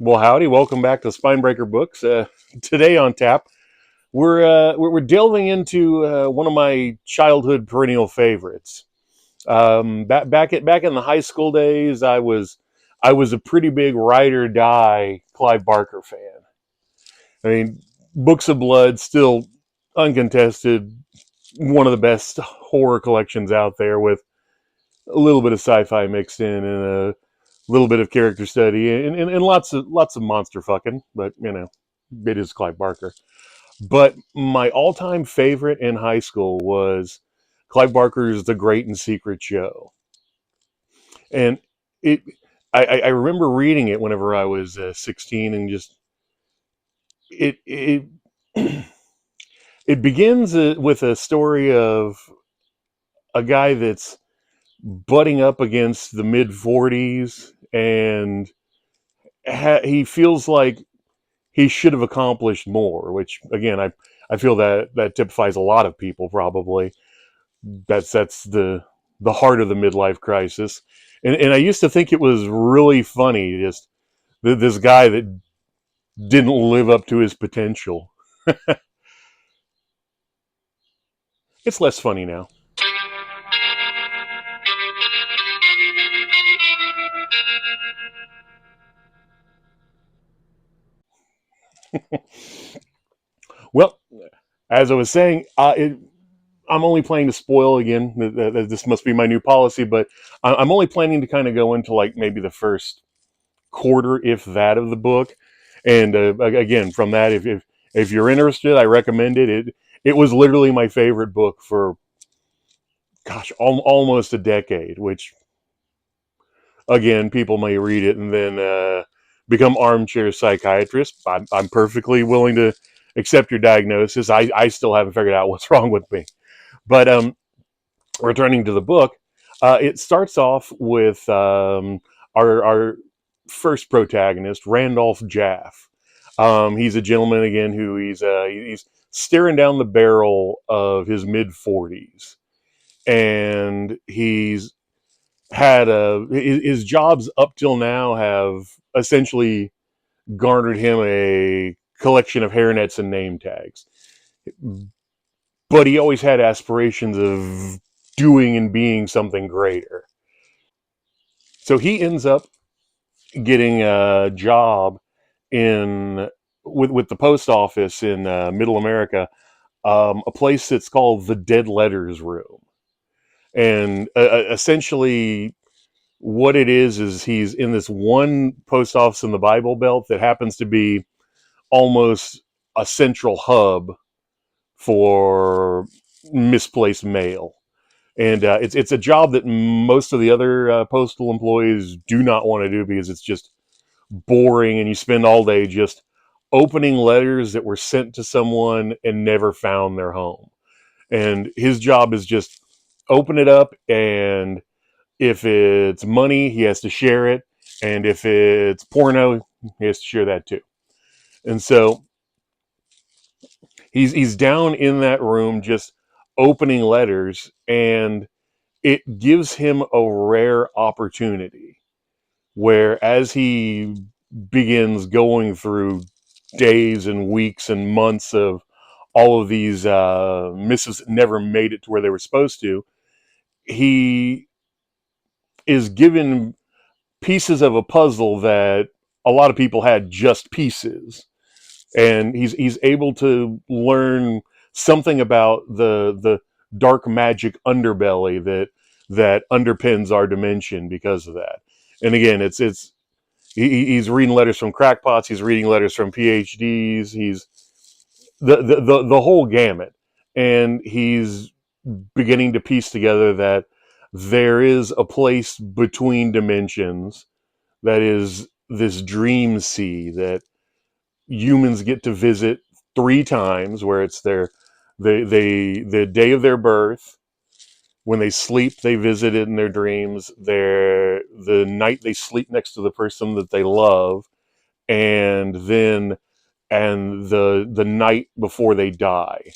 Well, howdy. Welcome back to Spinebreaker Books. Today on tap, we're delving into one of my childhood perennial favorites. Back in the high school days, I was a pretty big ride or die Clive Barker fan. I mean, Books of Blood still uncontested one of the best horror collections out there, with a little bit of sci-fi mixed in and a little bit of character study and lots of monster fucking. But it is Clive Barker. But my all-time favorite in high school was Clive Barker's The Great and Secret Show, and it. I remember reading it whenever I was 16, and just it it begins with a story of a guy that's butting up against the mid 40s, and he feels like he should have accomplished more. Which again, I feel that typifies a lot of people probably. That's the heart of the midlife crisis. And I used to think it was really funny, just this guy that didn't live up to his potential. It's less funny now. Well, as I was saying, I'm only planning to spoil again. This must be my new policy, but I'm only planning to kind of go into like maybe the first quarter, if that, of the book. And again, from that, if you're interested, I recommend it. It was literally my favorite book for, gosh, almost a decade. Which again, people may read it and then become armchair psychiatrists. I'm perfectly willing to accept your diagnosis. I still haven't figured out what's wrong with me. But returning to the book, it starts off with our first protagonist, Randolph Jaff. He's a gentleman again who he's staring down the barrel of his mid 40s, and he's had his jobs up till now have essentially garnered him a collection of hairnets and name tags. But he always had aspirations of doing and being something greater. So he ends up getting a job in with the post office in Middle America, a place that's called the Dead Letters Room, and essentially what it is he's in this one post office in the Bible Belt that happens to be almost a central hub for misplaced mail. And it's a job that most of the other postal employees do not want to do, because it's just boring, and you spend all day just opening letters that were sent to someone and never found their home. And his job is just open it up, and if it's money, he has to share it, and if it's porno, he has to share that too. And so he's down in that room just opening letters, and it gives him a rare opportunity where, as he begins going through days and weeks and months of all of these missives that never made it to where they were supposed to, he is given pieces of a puzzle that a lot of people had just pieces, and he's able to learn something about the dark magic underbelly that underpins our dimension because of that. And again, he's reading letters from crackpots, he's reading letters from PhDs, he's the whole gamut, and he's beginning to piece together that there is a place between dimensions that is this dream sea that humans get to visit three times, where it's the day of their birth, when they sleep they visit it in their dreams, the night they sleep next to the person that they love, and then the night before they die,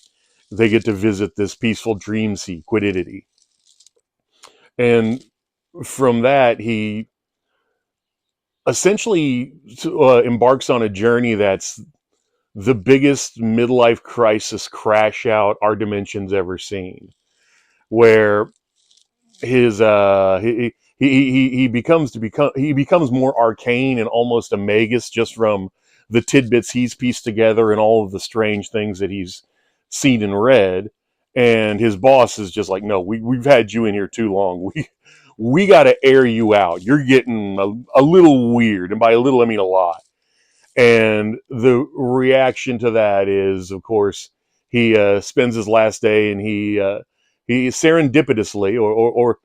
they get to visit this peaceful dream sea, quiddity. And from that, essentially embarks on a journey that's the biggest midlife crisis crash out our dimension's ever seen, where he becomes more arcane and almost a magus just from the tidbits he's pieced together and all of the strange things that he's seen and read. And his boss is just like, no, we've had you in here too long. We got to air you out. You're getting a little weird, and by a little I mean a lot. And the reaction to that is, of course, he spends his last day, and he serendipitously, or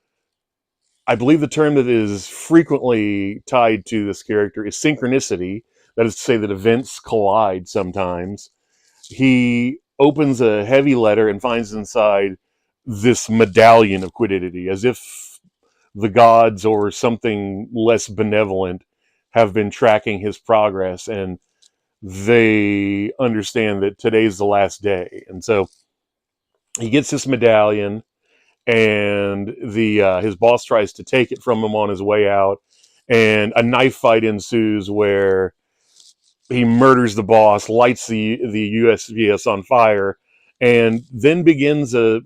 I believe the term that is frequently tied to this character is synchronicity. That is to say that events collide sometimes. He opens a heavy letter and finds inside this medallion of quiddity, as if the gods or something less benevolent have been tracking his progress, and they understand that today's the last day. And so he gets this medallion, and the his boss tries to take it from him on his way out, and a knife fight ensues where he murders the boss, lights the USVS on fire, and then begins a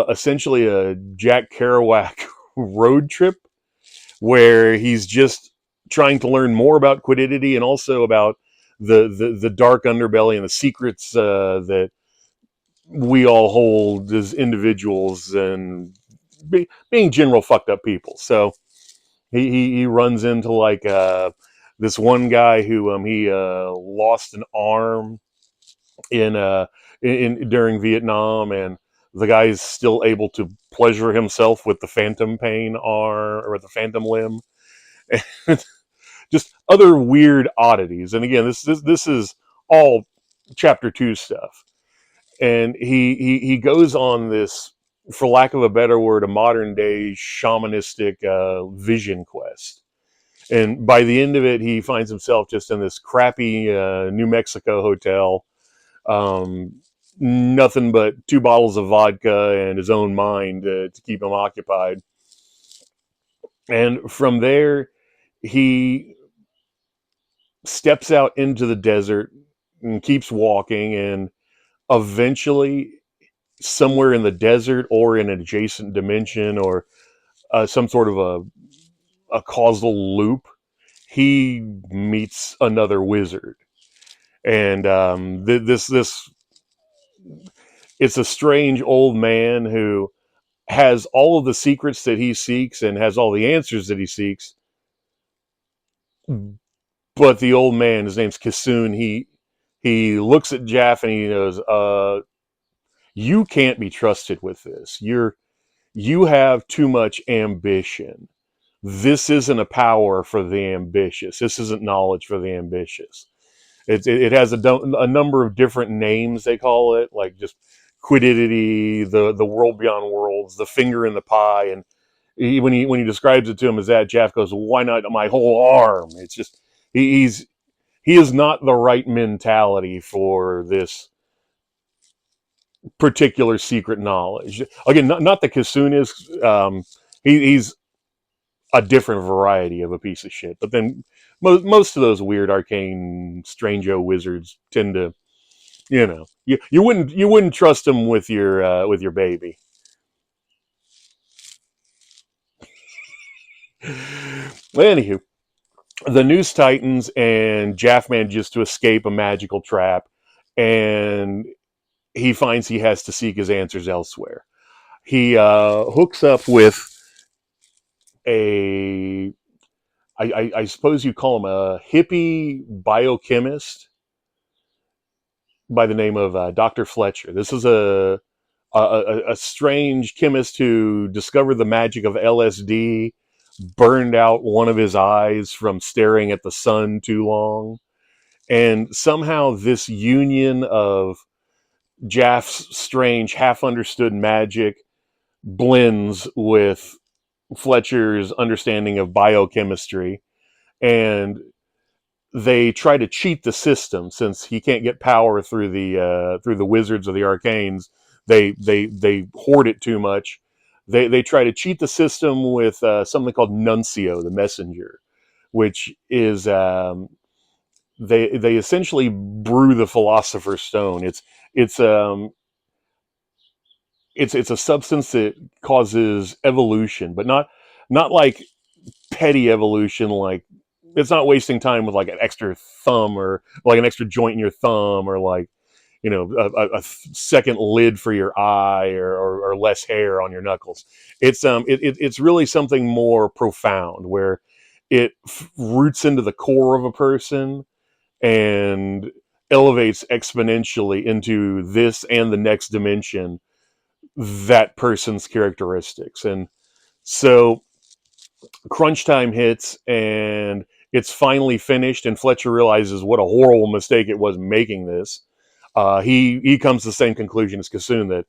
essentially a Jack Kerouac road trip where he's just trying to learn more about quiddity and also about the dark underbelly and the secrets that we all hold as individuals and being general fucked up people. So he runs into like this one guy who he lost an arm in during Vietnam, and the guy's still able to pleasure himself with the phantom pain arm or the phantom limb. Just other weird oddities. And again, this is all chapter 2 stuff. And he goes on this, for lack of a better word, a modern day shamanistic vision quest. And by the end of it, he finds himself just in this crappy New Mexico hotel, um, nothing but 2 bottles of vodka and his own mind to keep him occupied. And from there, he steps out into the desert and keeps walking, and eventually somewhere in the desert or in an adjacent dimension or some sort of a causal loop, he meets another wizard. And this it's a strange old man who has all of the secrets that he seeks and has all the answers that he seeks. But the old man, his name's Kissoon, he looks at Jaff and he goes, you can't be trusted with this. You have too much ambition. This isn't a power for the ambitious. This isn't knowledge for the ambitious. It has a number of different names, they call it, like just quiddity, the world beyond worlds, the finger in the pie. And when he describes it to him as that, Jeff goes, why not my whole arm? It's just he's he is not the right mentality for this particular secret knowledge. Again, not the Kissoon is. He's a different variety of a piece of shit. But then most of those weird arcane strange-o wizards tend to, you wouldn't trust them with your baby. Anywho, the News Titans and Jaff manages to escape a magical trap, and he finds he has to seek his answers elsewhere. He hooks up with a I suppose you call him a hippie biochemist by the name of Dr. Fletcher. This is a strange chemist who discovered the magic of LSD, burned out one of his eyes from staring at the sun too long. And somehow this union of Jaff's strange, half understood magic blends with Fletcher's understanding of biochemistry. And they try to cheat the system since he can't get power through the wizards of the arcanes. They hoard it too much. They try to cheat the system with something called Nuncio, the messenger, which is they essentially brew the Philosopher's Stone. It's um it's a substance that causes evolution, but not like petty evolution. Like, it's not wasting time with like an extra thumb or like an extra joint in your thumb, or like, a second lid for your eye, or less hair on your knuckles. It's really something more profound, where it roots into the core of a person and elevates exponentially into this and the next dimension, that person's characteristics. And so crunch time hits, and it's finally finished, and Fletcher realizes what a horrible mistake it was making this. He comes to the same conclusion as Kassoon, that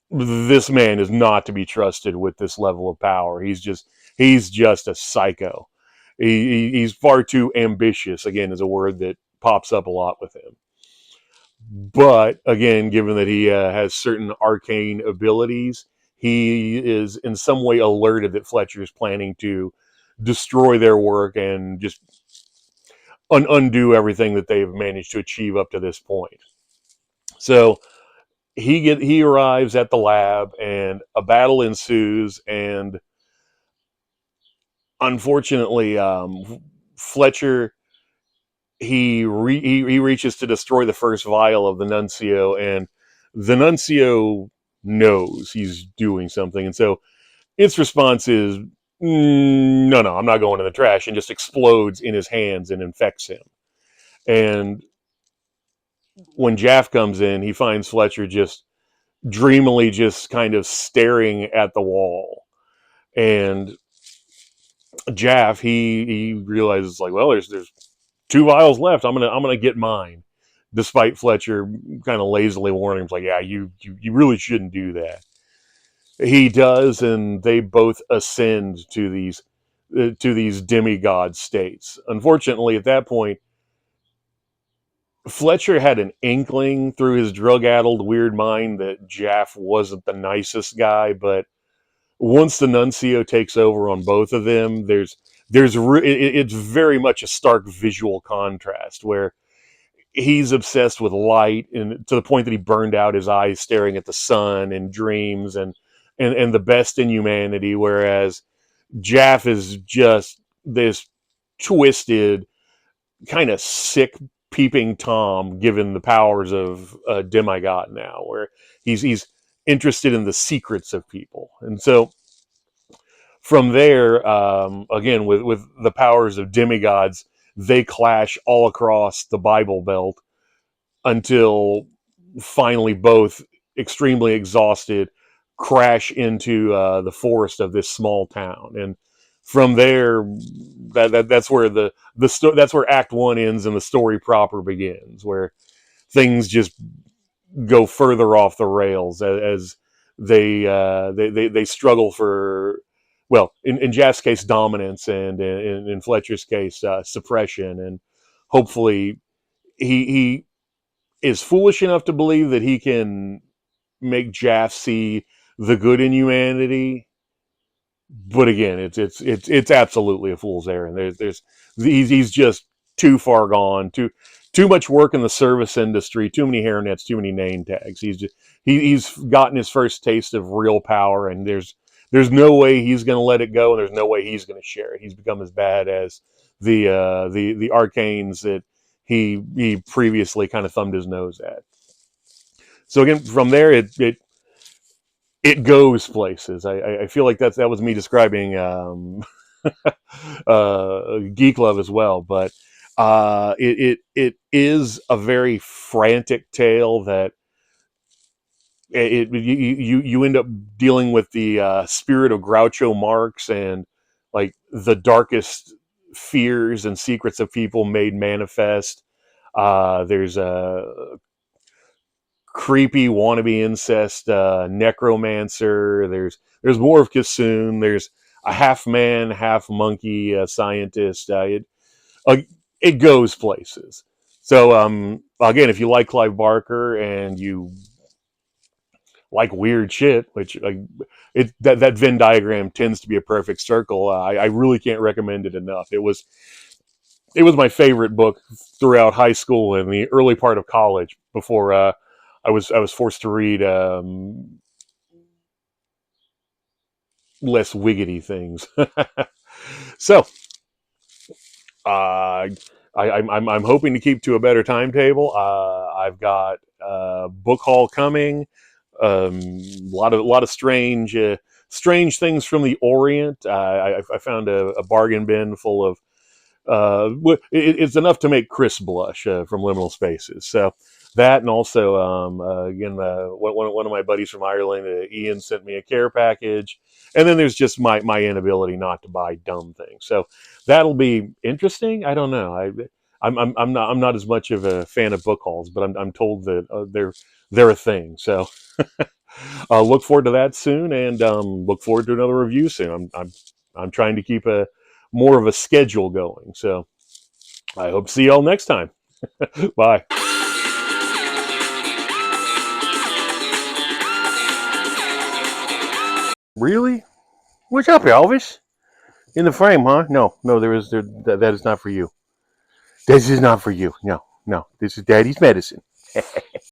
this man is not to be trusted with this level of power. He's just a psycho. He's far too ambitious. Again, is a word that pops up a lot with him. But again, given that he has certain arcane abilities, he is in some way alerted that Fletcher is planning to destroy their work and just undo everything that they've managed to achieve up to this point. So he arrives at the lab, and a battle ensues, and unfortunately, Fletcher he reaches to destroy the first vial of the Nuncio, and the Nuncio knows he's doing something, and so its response is, no, no, I'm not going in the trash," and just explodes in his hands and infects him. And when Jaff comes in, he finds Fletcher just dreamily just kind of staring at the wall. And Jaff, he realizes, like, well, there's two vials left. I'm gonna get mine, despite Fletcher kind of lazily warning him, like, yeah, you really shouldn't do that. He does, and they both ascend to these demigod states. Unfortunately, at that point, Fletcher had an inkling through his drug-addled weird mind that Jaff wasn't the nicest guy, but once the Nuncio takes over on both of them, it's very much a stark visual contrast, where he's obsessed with light, and to the point that he burned out his eyes staring at the sun and dreams, and the best in humanity, whereas Jaff is just this twisted, kind of sick peeping Tom, given the powers of a demigod now, where he's interested in the secrets of people. And so from there, again, with the powers of demigods, they clash all across the Bible Belt, until finally both, extremely exhausted, crash into the forest of this small town. And from there, that's where that's where Act One ends and the story proper begins, where things just go further off the rails as they struggle for, well, in Jaff's case, dominance, and in Fletcher's case, suppression. And hopefully he is foolish enough to believe that he can make Jaff see the good in humanity. But again, it's absolutely a fool's errand. He's just too far gone, too much work in the service industry, too many hairnets, too many name tags. He's gotten his first taste of real power, and there's no way he's going to let it go, and there's no way he's going to share it. He's become as bad as the arcanes that he previously kind of thumbed his nose at. So again, from there, it goes places. I feel like that was me describing Geek Love as well, but it is a very frantic tale that you end up dealing with the spirit of Groucho Marx, and like the darkest fears and secrets of people made manifest. There's a creepy wannabe incest necromancer. There's more of Kassoon. There's a half man, half monkey scientist. Uh, it goes places. So again, if you like Clive Barker and you like weird shit, which like that Venn diagram tends to be a perfect circle. I really can't recommend it enough. It was my favorite book throughout high school and the early part of college before I was forced to read less wiggity things. So uh, I'm hoping to keep to a better timetable. I've got book haul coming. A lot of strange things from the Orient. I found a bargain bin full of it's enough to make Chris blush from Liminal Spaces. So that, and also again, one of my buddies from Ireland, Ian, sent me a care package, and then there's just my inability not to buy dumb things. So that'll be interesting. I don't know. I'm not as much of a fan of book hauls, but I'm told that they're a thing. So look forward to that soon, and look forward to another review soon. I'm trying to keep a more of a schedule going. So I hope to see y'all next time. Bye. Really? What's up, Elvis? In the frame, huh? No, no, that is not for you. This is not for you. No, no, this is Daddy's medicine.